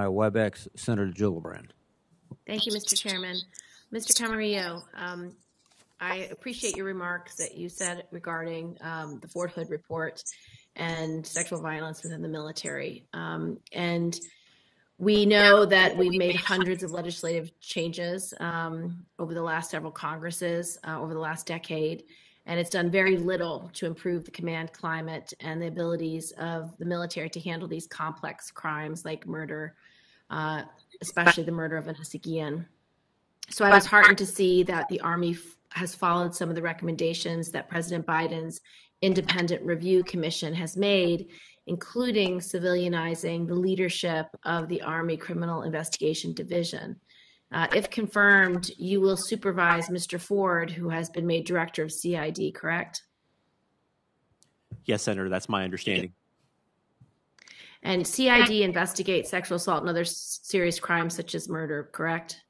WebEx, Senator Gillibrand. Thank you, Mr. Chairman. Mr. Camarillo, I appreciate your remarks that you said regarding the Fort Hood report and sexual violence within the military. And we know that we've made hundreds of legislative changes over the last several Congresses, over the last decade, and it's done very little to improve the command climate and the abilities of the military to handle these complex crimes like murder, especially the murder of Vanessa Guillen. So I was heartened to see that the Army has followed some of the recommendations that President Biden's independent review commission has made, including civilianizing the leadership of the Army Criminal Investigation Division. If confirmed, you will supervise Mr. Ford, who has been made director of CID, correct? Yes, Senator, that's my understanding. And CID investigates sexual assault and other serious crimes such as murder, correct?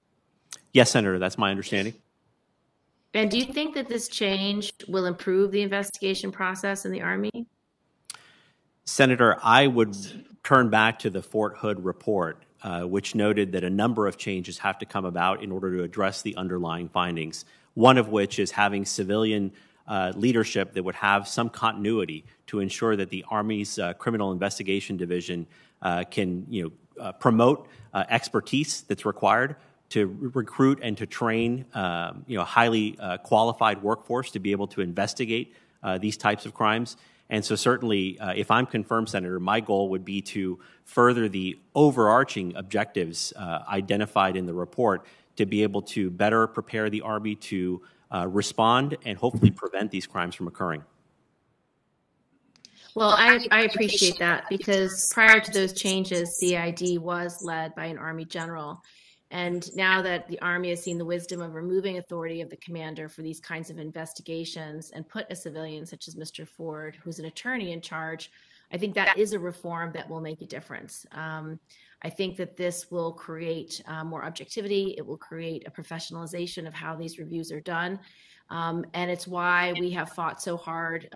Yes, Senator, that's my understanding. And do you think that this change will improve the investigation process in the Army? Senator, I would turn back to the Fort Hood report, which noted that a number of changes have to come about in order to address the underlying findings, one of which is having civilian leadership that would have some continuity to ensure that the Army's Criminal Investigation Division can promote expertise that's required to recruit and to train highly qualified workforce to be able to investigate these types of crimes. And so certainly, if I'm confirmed, Senator, my goal would be to further the overarching objectives identified in the report to be able to better prepare the Army to respond and hopefully prevent these crimes from occurring. Well, I appreciate that, because prior to those changes, CID was led by an Army general. And now that the Army has seen the wisdom of removing authority of the commander for these kinds of investigations and put a civilian such as Mr. Ford, who's an attorney, in charge, I think that is a reform that will make a difference. I think that this will create more objectivity. It will create a professionalization of how these reviews are done. And it's why we have fought so hard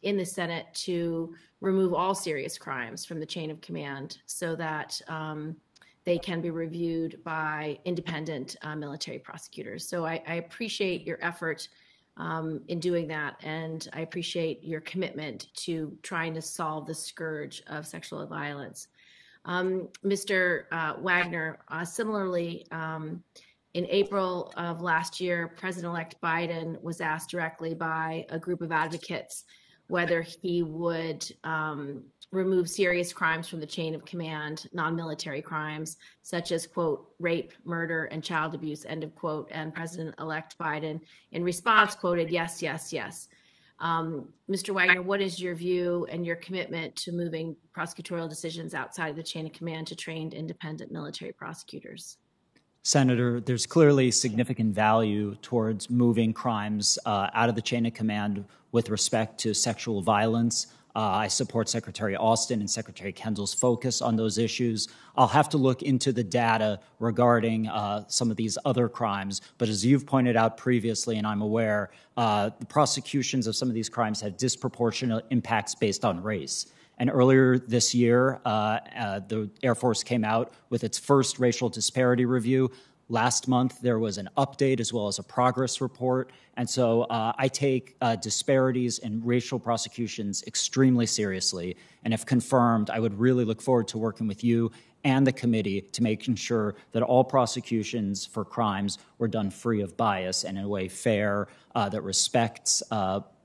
in the Senate to remove all serious crimes from the chain of command so that they can be reviewed by independent military prosecutors. So I appreciate your effort in doing that, and I appreciate your commitment to trying to solve the scourge of sexual violence. Mr. Wagner, similarly, in April of last year, President-elect Biden was asked directly by a group of advocates whether he would remove serious crimes from the chain of command, non-military crimes, such as, quote, rape, murder, and child abuse, end of quote. And President-elect Biden, in response, quoted, yes, yes, yes. Mr. Wagner, what is your view and your commitment to moving prosecutorial decisions outside of the chain of command to trained independent military prosecutors? Senator, there's clearly significant value towards moving crimes out of the chain of command with respect to sexual violence. I support Secretary Austin and Secretary Kendall's focus on those issues. I'll have to look into the data regarding some of these other crimes, but as you've pointed out previously, and I'm aware, the prosecutions of some of these crimes have disproportionate impacts based on race. And earlier this year, the Air Force came out with its first racial disparity review. Last month, there was an update as well as a progress report. And so I take disparities in racial prosecutions extremely seriously. And if confirmed, I would really look forward to working with you and the committee to making sure that all prosecutions for crimes were done free of bias and in a way fair that respects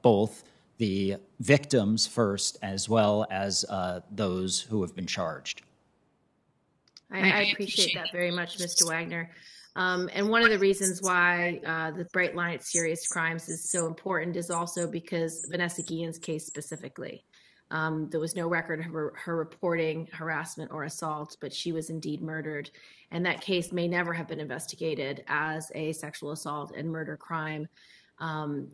both the victims first as well as those who have been charged. I appreciate that very much, Mr. Wagner. And one of the reasons why the Bright Line at Serious Crimes is so important is also because Vanessa Guillen's case specifically. There was no record of her reporting harassment or assault, but she was indeed murdered. And that case may never have been investigated as a sexual assault and murder crime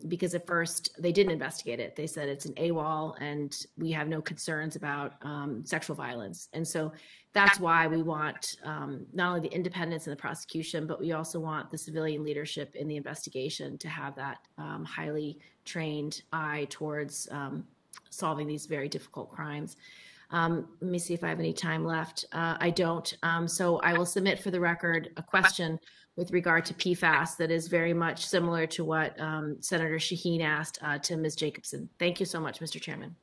because at first they didn't investigate it. They said it's an AWOL and we have no concerns about sexual violence. And so that's why we want not only the independence in the prosecution, but we also want the civilian leadership in the investigation to have that highly trained eye towards solving these very difficult crimes. Let me see if I have any time left. I don't. So I will submit for the record a question with regard to PFAS that is very much similar to what Senator Shaheen asked to Ms. Jacobson. Thank you so much, Mr. Chairman.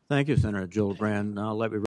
Thank you, Senator Gillibrand. Now let me